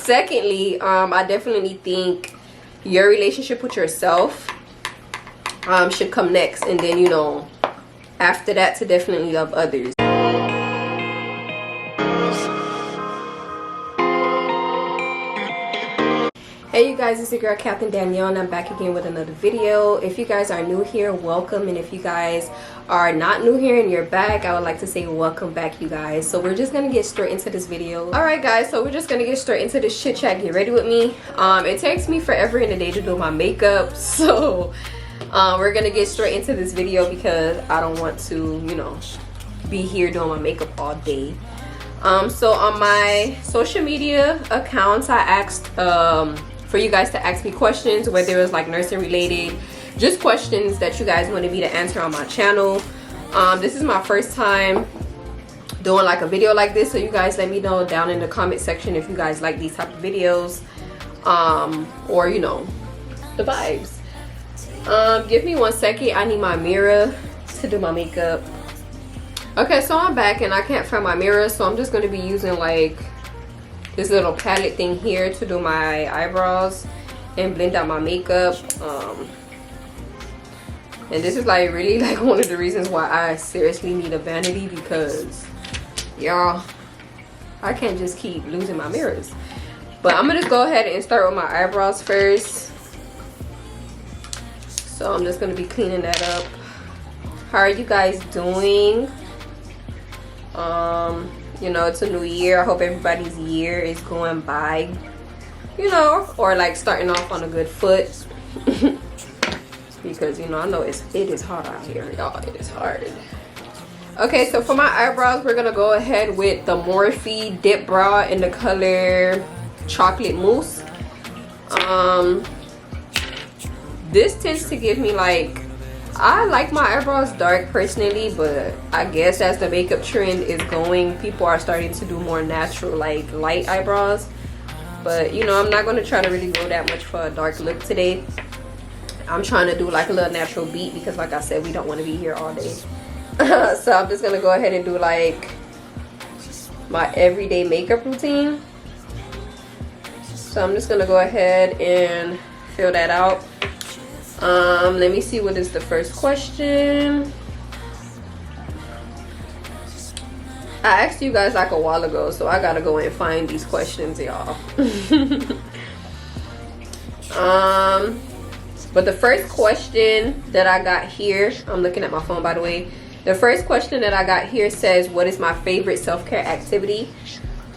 secondly, I definitely think your relationship with yourself should come next, and then, you know, after that, to definitely love others. Hey you guys, it's your girl Captain Danielle, and I'm back again with another video. If you guys are new here, welcome, and if you guys are not new here and you're back, I would like to say welcome back, you guys. So we're just gonna get straight into this video. All right guys, so we're just gonna get straight into this chit chat. Get ready with me. It takes me forever in the day to do my makeup, so we're gonna get straight into this video because I don't want to, you know, be here doing my makeup all day. So on my social media accounts, I asked for you guys to ask me questions, whether it was like nursing related, just questions that you guys wanted me to answer on my channel. This is my first time doing like a video like this, so you guys let me know down in the comment section if you guys like these type of videos, or you know, the vibes. Give me 1 second, I need my mirror to do my makeup. Okay, so I'm back and I can't find my mirror, so I'm just going to be using like this little palette thing here to do my eyebrows and blend out my makeup. And this is like really like one of the reasons why I seriously need a vanity, because y'all, I can't just keep losing my mirrors. But I'm gonna just go ahead and start with my eyebrows first. So I'm just gonna be cleaning that up. How are you guys doing? You know, it's a new year. I hope everybody's year is going by, you know, or like starting off on a good foot. Because, you know, I know it is hot out here, y'all. It is hard. Okay, so for my eyebrows, we're gonna go ahead with the Morphe Dip Brow in the color Chocolate Mousse. This tends to give me like, I like my eyebrows dark personally, but I guess as the makeup trend is going, people are starting to do more natural, like light eyebrows. But you know, I'm not going to try to really go that much for a dark look today. I'm trying to do like a little natural beat because, like I said, we don't want to be here all day. So I'm just going to go ahead and do like my everyday makeup routine. So I'm just going to go ahead and fill that out. Let me see, what is the first question. I asked you guys like a while ago, so I gotta go and find these questions, y'all. But the first question that I got here, I'm looking at my phone by the way. The first question that I got here says, what is my favorite self-care activity?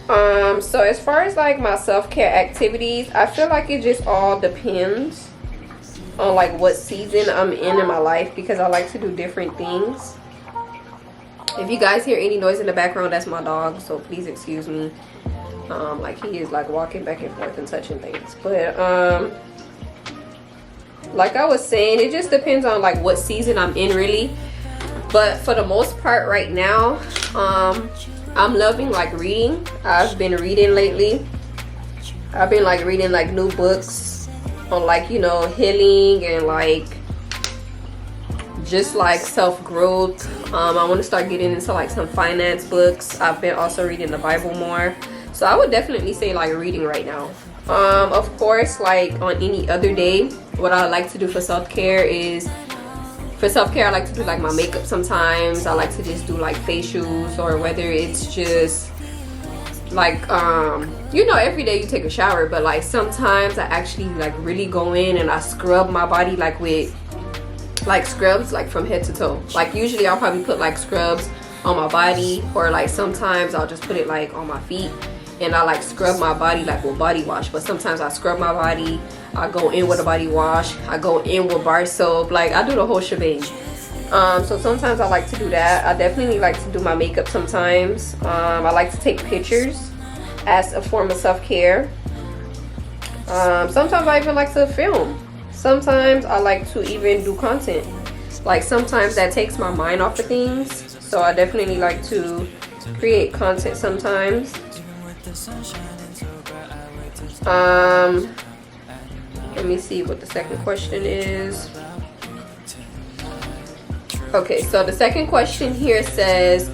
So as far as like my self-care activities, I feel like it just all depends on like what season I'm in my life, because I like to do different things. If you guys hear any noise in the background, that's my dog, so please excuse me. Like he is like walking back and forth and touching things. But like I was saying, it just depends on like what season I'm in really. But for the most part right now, I'm loving like reading. I've been reading lately. I've been like reading like new books on like, you know, healing and like just like self-growth. I want to start getting into like some finance books. I've been also reading the Bible more, so I would definitely say like reading right now. Of course, like on any other day, what I like to do for self-care is, I like to do like my makeup sometimes. I like to just do like facials, or whether it's just like you know, every day you take a shower, but like sometimes I actually like really go in and I scrub my body like with like scrubs like from head to toe. Like usually I'll probably put like scrubs on my body, or like sometimes I'll just put it like on my feet and I like scrub my body like with body wash. But sometimes I scrub my body, I go in with a body wash, I go in with bar soap, like I do the whole shebang. So sometimes I like to do that. I definitely like to do my makeup sometimes. I like to take pictures as a form of self-care. Sometimes I even like to film. Sometimes I like to even do content. Like sometimes that takes my mind off of things, so I definitely like to create content sometimes. Let me see what the second question is. Okay, so the second question here says,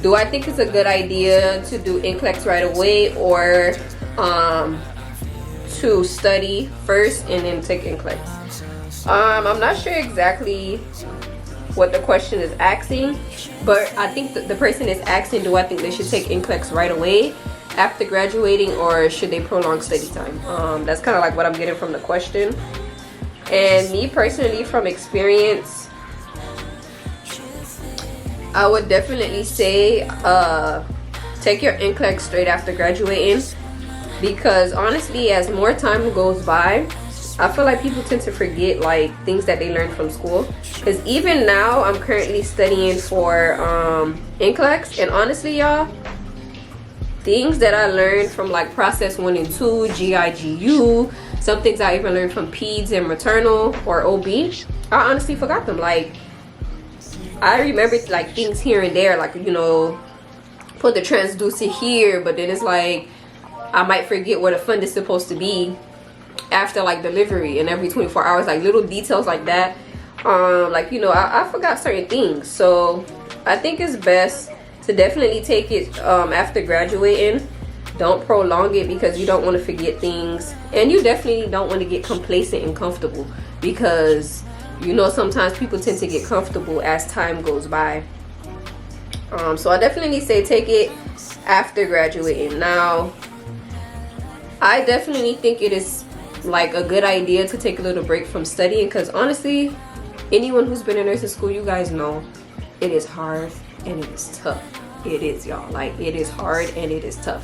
do I think it's a good idea to do NCLEX right away, or to study first and then take NCLEX. I'm not sure exactly what the question is asking, but I think the person is asking, do I think they should take NCLEX right away after graduating, or should they prolong study time? That's kind of like what I'm getting from the question. And me personally, from experience, I would definitely say take your NCLEX straight after graduating, because honestly, as more time goes by, I feel like people tend to forget like things that they learned from school. Because even now, I'm currently studying for NCLEX, and honestly, y'all, things that I learned from like process 1 and 2, GIGU, some things I even learned from peds and maternal or OB, I honestly forgot them. Like, I remembered like things here and there, like, you know, put the transducer here, but then it's like I might forget where the fund is supposed to be after like delivery and every 24 hours, like little details like that. Like, you know, I forgot certain things. So I think it's best to definitely take it after graduating. Don't prolong it, because you don't want to forget things, and you definitely don't want to get complacent and comfortable, because you know sometimes people tend to get comfortable as time goes by. So I definitely say take it after graduating. Now, I definitely think it is like a good idea to take a little break from studying, because honestly, anyone who's been in nursing school, you guys know it is hard and it is tough. It is, y'all. Like, it is hard and it is tough.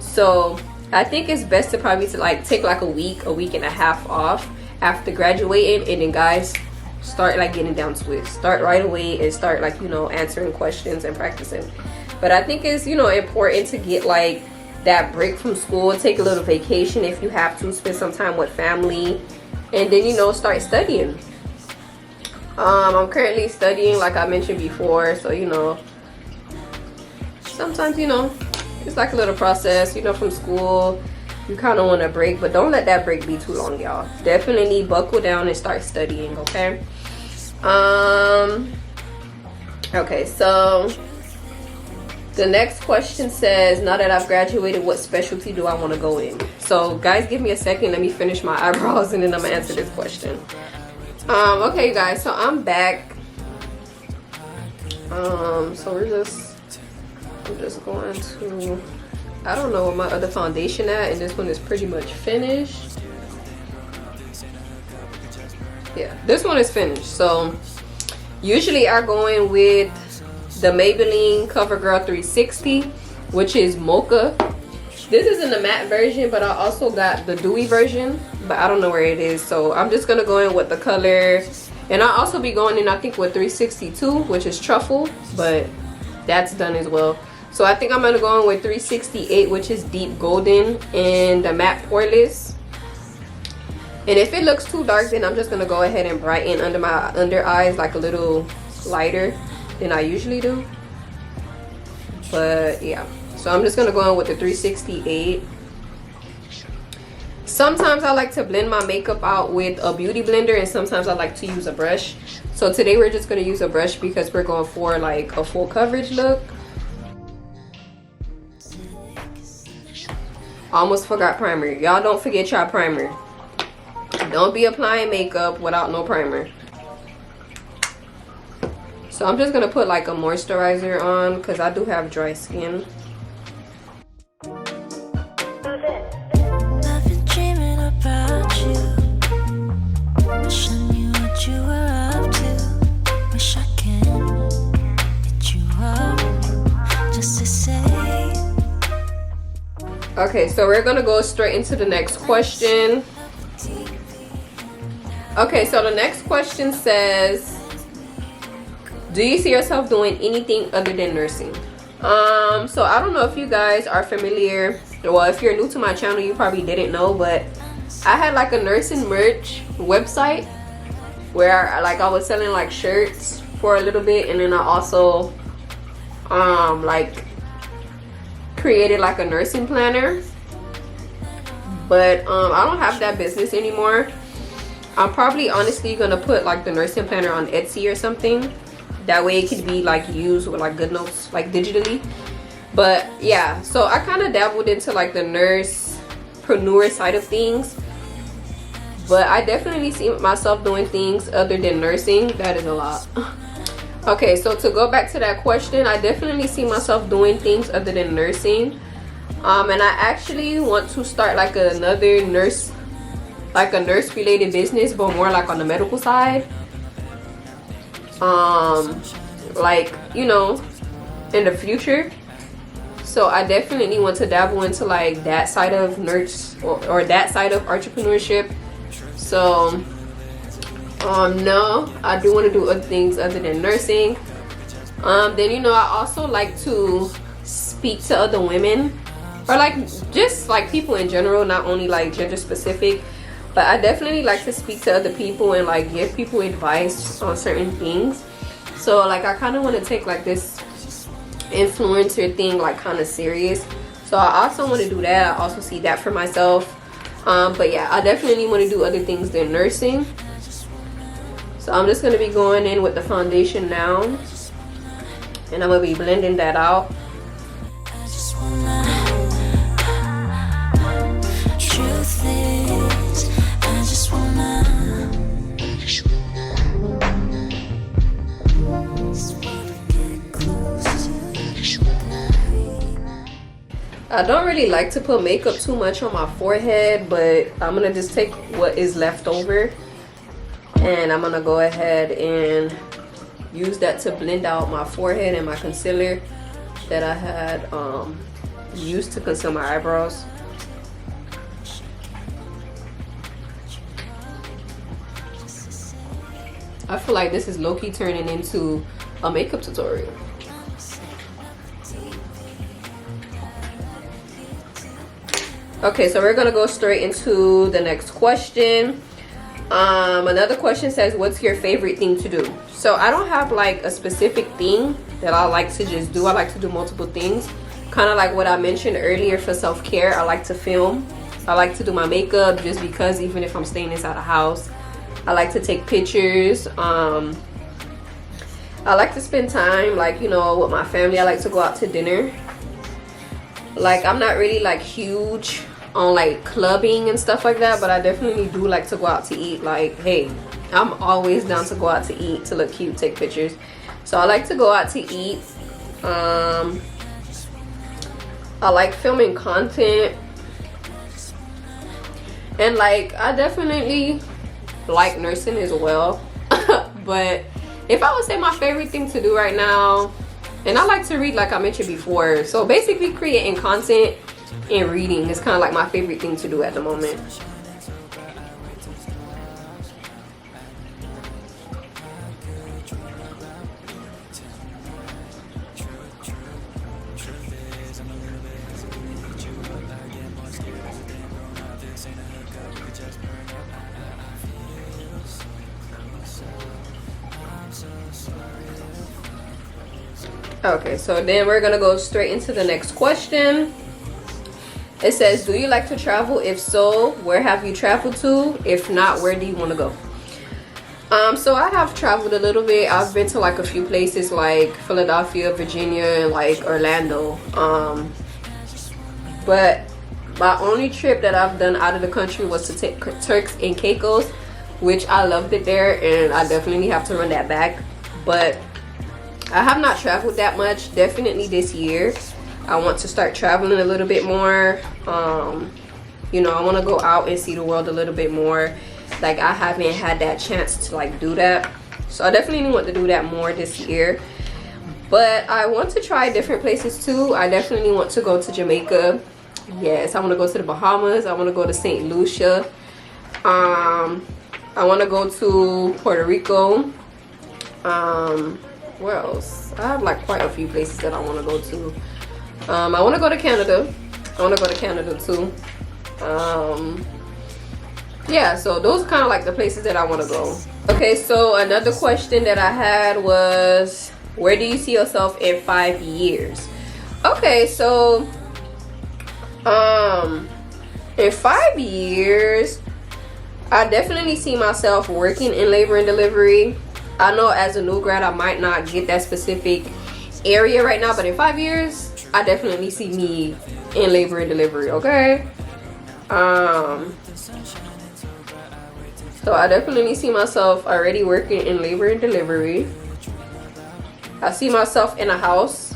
So I think it's best to probably take like a week and a half off after graduating, and then guys, start like getting down to it. Start right away and start like, you know, answering questions and practicing. But I think it's, you know, important to get like that break from school, take a little vacation if you have to, spend some time with family, and then, you know, start studying. I'm currently studying, like I mentioned before, so, you know, sometimes, you know, it's like a little process, you know, from school. You kind of want a break, but don't let that break be too long, y'all. Definitely buckle down and start studying, okay? Okay, so the next question says, now that I've graduated, what specialty do I want to go in? So guys, give me a second, let me finish my eyebrows, and then I'm gonna answer this question. Okay guys, so I'm back. So I'm just going to, I don't know where my other foundation at, and this one is pretty much finished. Yeah, this one is finished. So usually I go in with the Maybelline CoverGirl 360, which is mocha. This is in the matte version, but I also got the dewy version, but I don't know where it is. So I'm just gonna go in with the color, and I'll also be going in, I think, with 362, which is truffle, but that's done as well. So I think I'm gonna go in with 368, which is deep golden, and the matte poreless. And if it looks too dark, then I'm just gonna go ahead and brighten under my under eyes like a little lighter than I usually do. But yeah, so I'm just gonna go in with the 368. Sometimes I like to blend my makeup out with a beauty blender, and sometimes I like to use a brush. So today we're just gonna use a brush because we're going for like a full coverage look. Almost forgot primer. Y'all don't forget y'all primer. Don't be applying makeup without no primer. So I'm just gonna put like a moisturizer on because I do have dry skin. Okay, so we're gonna go straight into the next question. Okay, so the next question says, do you see yourself doing anything other than nursing? So I don't know if you guys are familiar, well, if you're new to my channel, you probably didn't know, but I had like a nursing merch website where I was selling like shirts for a little bit, and then I also like created like a nursing planner. But I don't have that business anymore. I'm probably honestly gonna put like the nursing planner on Etsy or something. That way it can be like used with like good notes, like digitally. But yeah, so I kind of dabbled into like the nurse entrepreneur side of things. But I definitely see myself doing things other than nursing. That is a lot. Okay, so to go back to that question, I definitely see myself doing things other than nursing. And I actually want to start like another nurse, like a nurse related business, but more like on the medical side. Like, you know, in the future. So I definitely want to dabble into like that side of nurse or that side of entrepreneurship. So no, I do want to do other things other than nursing. Then, you know, I also like to speak to other women, or like just like people in general, not only like gender specific, but I definitely like to speak to other people and like give people advice on certain things. So like I kind of want to take like this influencer thing like kind of serious. So I also want to do that. I also see that for myself. But yeah, I definitely want to do other things than nursing. So I'm just going to be going in with the foundation now, and I'm going to be blending that out. I don't really like to put makeup too much on my forehead, but I'm gonna just take what is left over and I'm gonna go ahead and use that to blend out my forehead and my concealer that I had used to conceal my eyebrows. I feel like this is low-key turning into a makeup tutorial. Okay, so we're gonna go straight into the next question. Another question says, what's your favorite thing to do? So I don't have like a specific thing that I like to just do. I like to do multiple things, kind of like what I mentioned earlier. For self-care, I like to film. I like to do my makeup just because even if I'm staying inside the house, I like to take pictures. I like to spend time, like, you know, with my family. I like to go out to dinner. Like, I'm not really like huge on like clubbing and stuff like that, but I definitely do like to go out to eat. Like, hey, I'm always down to go out to eat, to look cute, take pictures. So I like to go out to eat. I like filming content, and like I definitely like nursing as well. But if I would say my favorite thing to do right now, and I like to read, like I mentioned before. So basically creating content and reading is kind of like my favorite thing to do at the moment. Okay, so then we're gonna go straight into the next question. It says, do you like to travel? If so, where have you traveled to? If not, where do you want to go? So I have traveled a little bit. I've been to like a few places like Philadelphia, Virginia, and like Orlando. But my only trip that I've done out of the country was to take Turks and Caicos, which I loved it there, and I definitely have to run that back. But I have not traveled that much. Definitely this year I want to start traveling a little bit more. You know, I want to go out and see the world a little bit more. Like, I haven't had that chance to like do that, so I definitely want to do that more this year. But I want to try different places too. I definitely want to go to Jamaica. Yes, I want to go to the Bahamas. I want to go to St. Lucia. I want to go to Puerto Rico. Where else? I have like quite a few places that I want to go to. I want to go to Canada. I want to go to Canada too. Yeah, so those are kind of like the places that I want to go. Okay, so another question that I had was, where do you see yourself in 5 years? Okay, so in 5 years, I definitely see myself working in labor and delivery. I know as a new grad I might not get that specific area right now, but in 5 years I definitely see me in labor and delivery. Okay, So I definitely see myself already working in labor and delivery. I see myself in a house.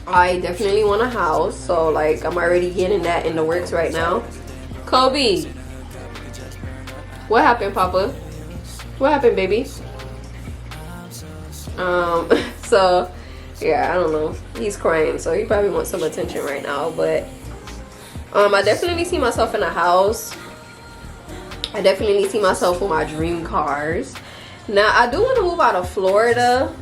I definitely want a house, so like I'm already getting that in the works right now. Kobe, what happened, Papa? What happened, baby? So yeah, I don't know. He's crying, so he probably wants some attention right now. But I definitely see myself in a house. I definitely see myself with my dream cars. Now I do want to move out of Florida.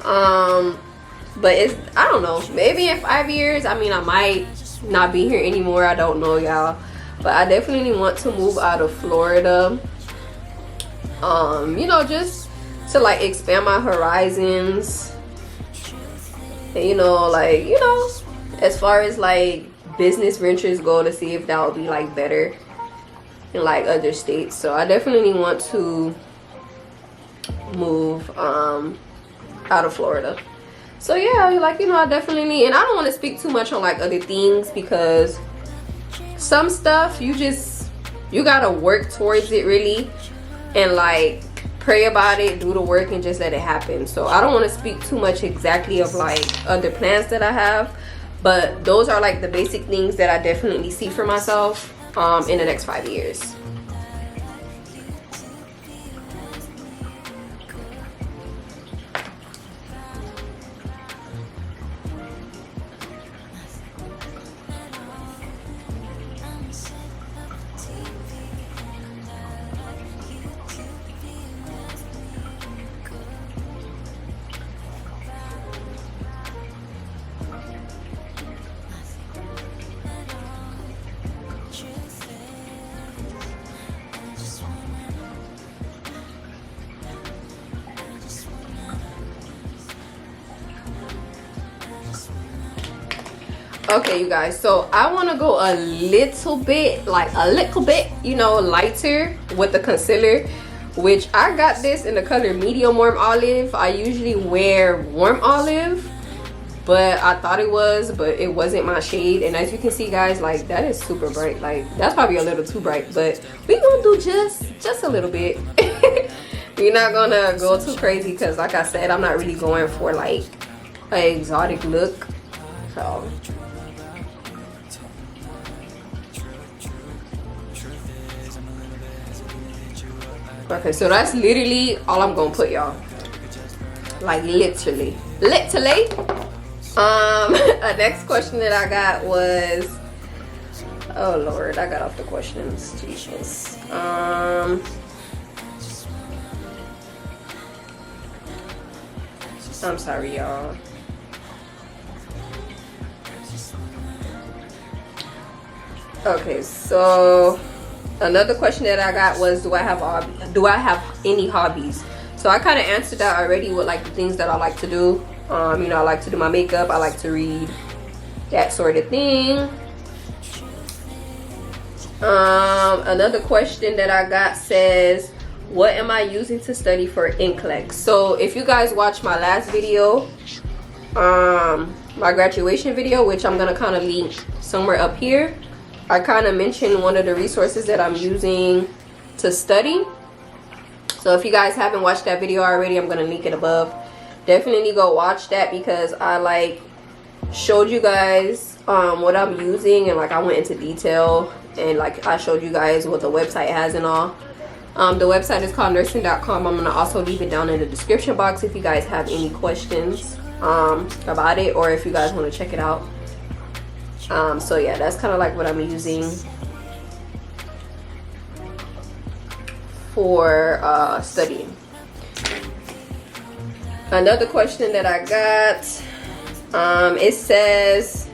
But it's, I don't know, maybe in 5 years. I mean, I might not be here anymore. I don't know, y'all. But I definitely want to move out of Florida. You know, just to like expand my horizons. And, you know, like, you know, as far as like business ventures go, to see if that would be like better in like other states. So I definitely want to move out of Florida. So yeah, like, you know, I definitely, and I don't want to speak too much on like other things, because some stuff you gotta work towards it really, and like pray about it, do the work, and just let it happen. So I don't want to speak too much exactly of like other plans that I have, but those are like the basic things that I definitely see for myself in the next 5 years. Okay, you guys, so I want to go a little bit, you know, lighter with the concealer, which I got this in the color medium warm olive. I usually wear warm olive, but I thought it was, but it wasn't my shade. And as you can see, guys, like that is super bright. Like that's probably a little too bright, but we gonna do just a little bit. We're not gonna go too crazy, because like I said, I'm not really going for like an exotic look. So okay, so that's literally all I'm gonna put, y'all. Like literally. A next question that I got was, oh Lord, I got off the questions. Jesus. I'm sorry, y'all. Okay, so another question that I got was, do I have any hobbies? So I kind of answered that already with like the things that I like to do. You know, I like to do my makeup, I like to read, that sort of thing. Another question that I got says, what am I using to study for NCLEX? So if you guys watched my last video, my graduation video, which I'm gonna kind of link somewhere up here, I kind of mentioned one of the resources that I'm using to study. So if you guys haven't watched that video already, I'm gonna link it above. Definitely go watch that, because I like showed you guys what I'm using, and like I went into detail, and like I showed you guys what the website has and all. The website is called nursing.com. I'm gonna also leave it down in the description box if you guys have any questions about it, or if you guys want to check it out. So yeah, that's kind of like what I'm using for studying. Another question that I got, it says,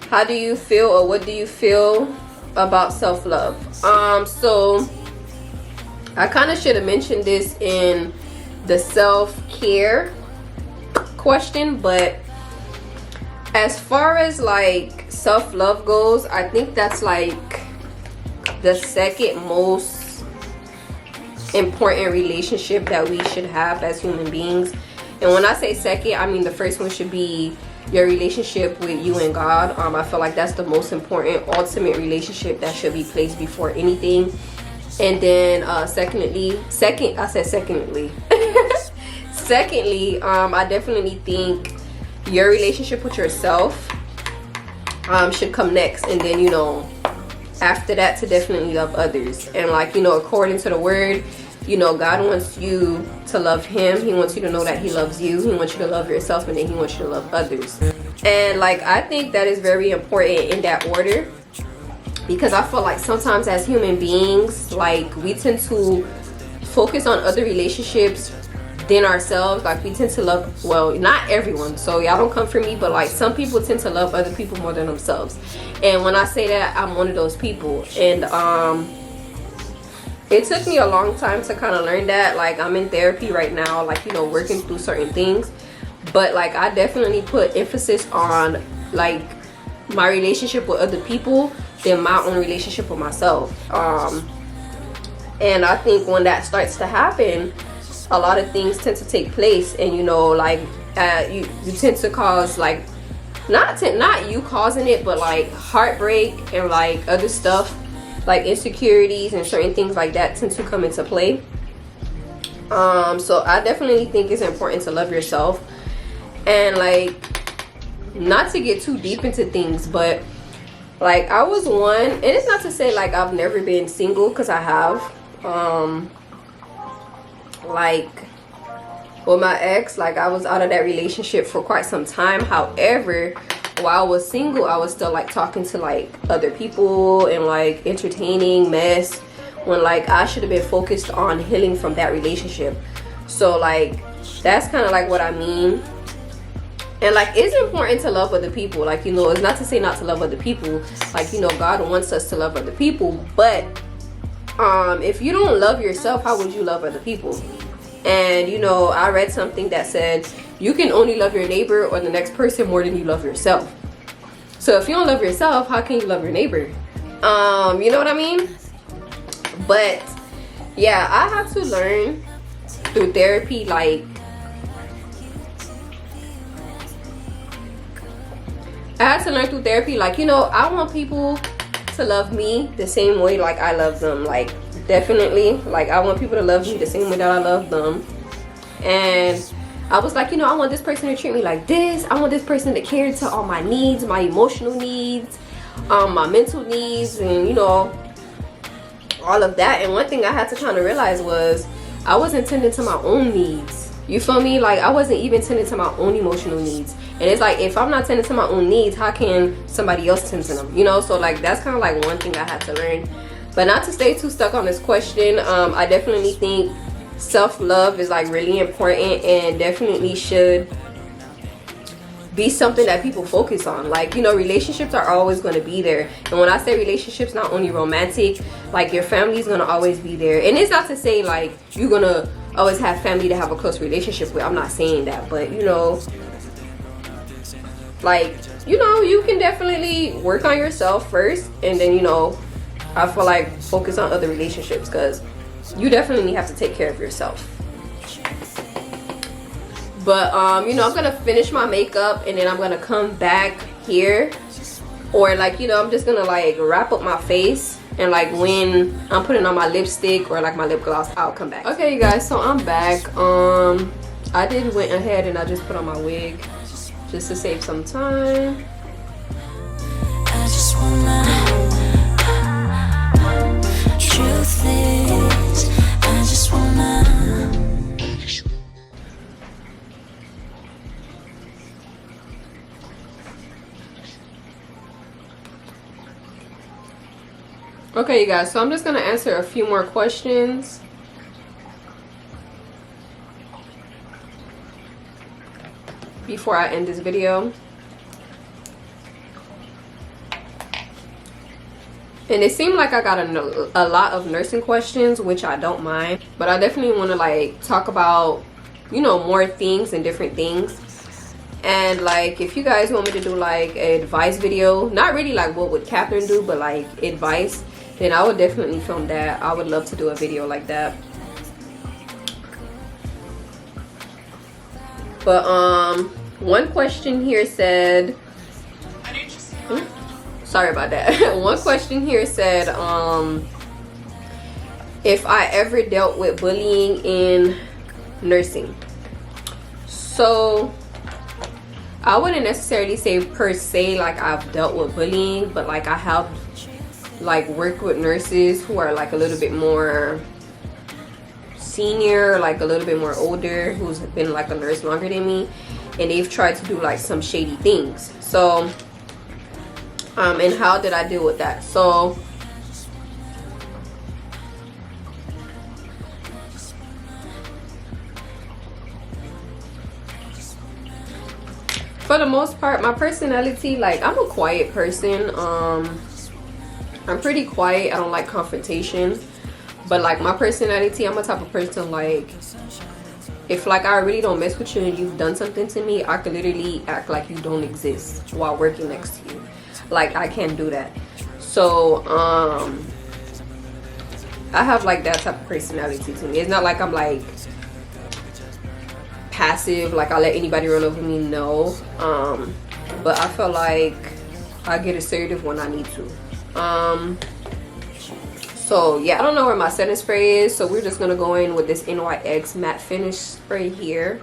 how do you feel, or what do you feel about self-love? So I kind of should have mentioned this in the self-care question, but as far as like self-love goes, I think that's like the second most important relationship that we should have as human beings. And when I say second, I mean the first one should be your relationship with you and God. I feel like that's the most important, ultimate relationship that should be placed before anything. And then secondly, I definitely think your relationship with yourself should come next, and then, you know, after that, to definitely love others. And like, you know, according to the word, you know, God wants you to love him. He wants you to know that he loves you. He wants you to love yourself, and then he wants you to love others. And like, I think that is very important in that order, because I feel like sometimes as human beings, like, we tend to focus on other relationships than ourselves. Like, we tend to love, well, not everyone, so y'all don't come for me, but like, some people tend to love other people more than themselves. And when I say that, I'm one of those people. And it took me a long time to kind of learn that. Like, I'm in therapy right now, like, you know, working through certain things. But like, I definitely put emphasis on like my relationship with other people than my own relationship with myself. And I think when that starts to happen, a lot of things tend to take place. And, you know, like, you tend to cause, like, not you causing it, but like heartbreak and like other stuff, like insecurities and certain things like that tend to come into play. So I definitely think it's important to love yourself. And like, not to get too deep into things, but like, I was one, and it's not to say like I've never been single, because I have. Like, with my ex, like, I was out of that relationship for quite some time. However, while I was single, I was still like talking to like other people and like entertaining mess, when like I should have been focused on healing from that relationship. So like, that's kind of like what I mean. And like, it's important to love other people. Like, you know, it's not to say not to love other people. Like, you know, God wants us to love other people, but if you don't love yourself, how would you love other people? And, you know, I read something that said you can only love your neighbor or the next person more than you love yourself. So if you don't love yourself, how can you love your neighbor? You know what I mean? But yeah, I had to learn through therapy, like, you know, I want people to love me the same way like I love them. Like, definitely, like, I want people to love me the same way that I love them. And I was like, you know, I want this person to treat me like this. I want this person to care to all my needs, my emotional needs, my mental needs, and, you know, all of that. And one thing I had to kind of realize was I wasn't tending to my own needs. You feel me? Like, I wasn't even tending to my own emotional needs. And it's like, if I'm not tending to my own needs, how can somebody else tend to them? You know, so like, that's kind of like one thing I had to learn. But not to stay too stuck on this question, I definitely think self-love is like really important, and definitely should be something that people focus on. Like, you know, relationships are always going to be there. And when I say relationships, not only romantic, like, your family is going to always be there. And it's not to say like you're going to always have family to have a close relationship with. I'm not saying that, but, you know, like, you know, you can definitely work on yourself first, and then, you know, I feel like focus on other relationships, because you definitely have to take care of yourself. But you know, I'm gonna finish my makeup, and then I'm gonna come back here, or like, you know, I'm just gonna like wrap up my face, and like when I'm putting on my lipstick or like my lip gloss, I'll come back. Okay, you guys, so I'm back. I did went ahead and I just put on my wig just to save some time. I just wanna, truth is, I just wanna. Okay, you guys, so I'm just gonna answer a few more questions. Before I end this video. And it seemed like I got a lot of nursing questions, which I don't mind, but I definitely want to like talk about, you know, more things and different things. And like, if you guys want me to do like an advice video, not really like what would Catherine do, but like advice, then I would definitely film that. I would love to do a video like that. But one question here said, sorry about that. One question here said, if I ever dealt with bullying in nursing. So I wouldn't necessarily say per se like I've dealt with bullying, but like I have like worked with nurses who are like a little bit more senior, like a little bit more older, who's been like a nurse longer than me, and they've tried to do like some shady things. So and how did I deal with that? So for the most part, my personality, like I'm a quiet person. I'm pretty quiet. I don't like confrontation. But like my personality, I'm a type of person like, if like I really don't mess with you and you've done something to me, I could literally act like you don't exist while working next to you. Like I can't do that. So I have like that type of personality to me. It's not like I'm like passive, like I let anybody run over me, no. But I feel like I get assertive when I need to. So yeah, I don't know where my setting spray is, so we're just gonna go in with this NYX matte finish spray here.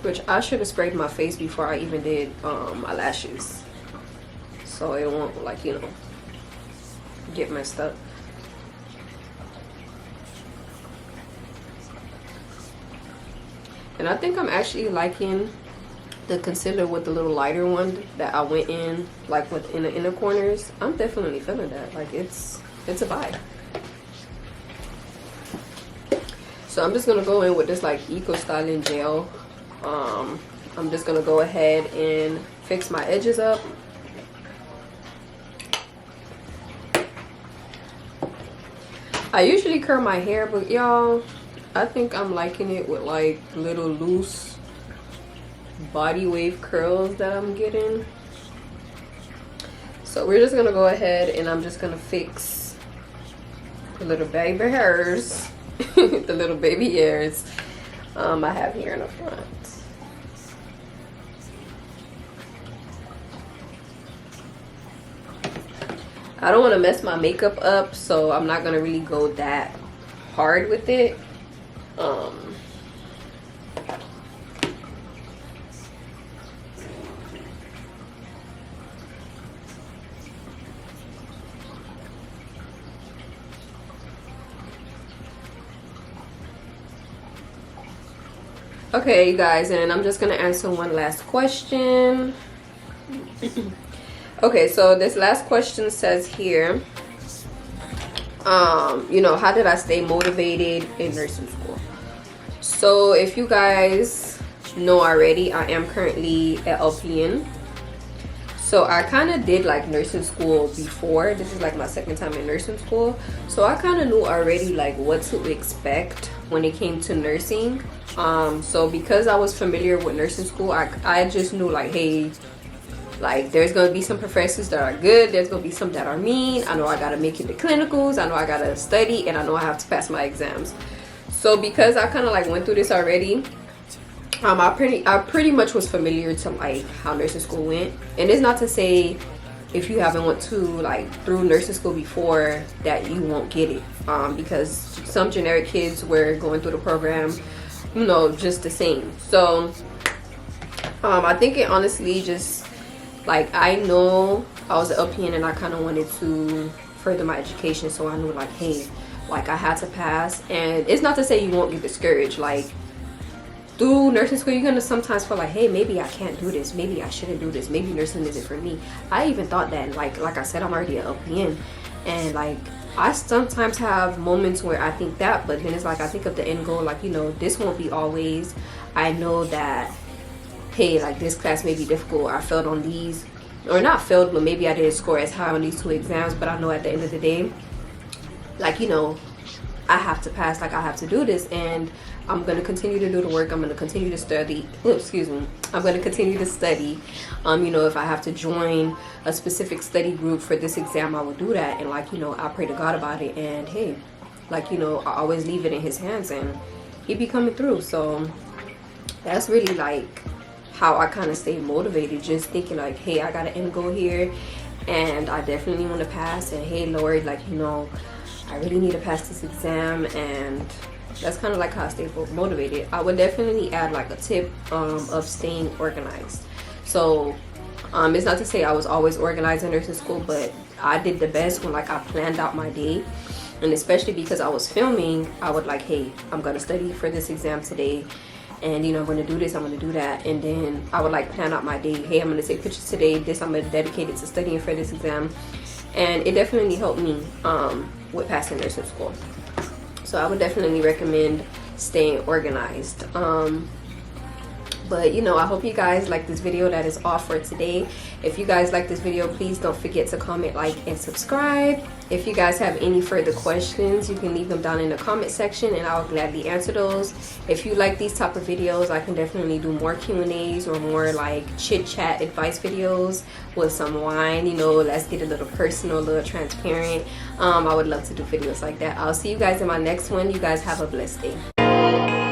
Which I should have sprayed my face before I even did my lashes, so it won't like, you know, get messed up. And I think I'm actually liking the concealer with the little lighter one that I went in like within the inner corners. I'm definitely feeling that. Like it's a vibe. So I'm just gonna go in with this like eco styling gel. I'm just gonna go ahead and fix my edges up. I usually curl my hair, but y'all, I think I'm liking it with like little loose body wave curls that I'm getting. So we're just gonna go ahead and I'm just gonna fix the little baby hairs, the little baby hairs I have here in the front. I don't want to mess my makeup up, so I'm not gonna really go that hard with it. Okay, you guys, and I'm just gonna answer one last question. Okay, so this last question says here, you know, how did I stay motivated in nursing school? So if you guys know already, I am currently at LPN. So I kind of did like nursing school before. This is like my second time in nursing school. So I kind of knew already like what to expect when it came to nursing. So because I was familiar with nursing school, I just knew like, hey, like there's gonna be some professors that are good, there's gonna be some that are mean. I know I gotta make it to clinicals, I know I gotta study, and I know I have to pass my exams. So because I kind of like went through this already, I pretty much was familiar to like how nursing school went. And it's not to say if you haven't went to like through nursing school before that you won't get it, because some generic kids were going through the program, you know, just the same. So I think it honestly just like, I know I was an LPN and I kind of wanted to further my education, so I knew like, hey, like I had to pass. And it's not to say you won't get discouraged. Like through nursing school, you're gonna sometimes feel like, hey, maybe I can't do this, maybe I shouldn't do this, maybe nursing isn't for me. I even thought that, like I said, I'm already an LPN, and like I sometimes have moments where I think that, but then it's like I think of the end goal, like, you know, this won't be always. I know that, hey, like this class may be difficult, I failed on these, or not failed, but maybe I didn't score as high on these 2 exams, but I know at the end of the day, like, you know, I have to pass, like I have to do this, and I'm going to continue to do the work. I'm going to continue to study. Excuse me. I'm going to continue to study. You know, if I have to join a specific study group for this exam, I will do that. And like, you know, I pray to God about it. And hey, like, you know, I always leave it in his hands, and he be coming through. So that's really like how I kind of stay motivated, just thinking like, hey, I got an end goal here, and I definitely want to pass. And hey, Lord, like, you know, I really need to pass this exam. And that's kind of like how I stay motivated. I would definitely add like a tip of staying organized. So it's not to say I was always organized in nursing school, but I did the best when like I planned out my day. And especially because I was filming, I would like, hey, I'm gonna study for this exam today, and you know, I'm gonna do this, I'm gonna do that. And then I would like plan out my day. Hey, I'm gonna take pictures today, this I'm gonna dedicate it to studying for this exam. And it definitely helped me with passing nursing school. So I would definitely recommend staying organized. But you know, I hope you guys like this video. That is all for today. If you guys like this video, please don't forget to comment, like, and subscribe. If you guys have any further questions, you can leave them down in the comment section, and I'll gladly answer those. If you like these type of videos, I can definitely do more Q&As or more like chit chat advice videos with some wine. You know, let's get a little personal, a little transparent. I would love to do videos like that. I'll see you guys in my next one. You guys have a blessed day.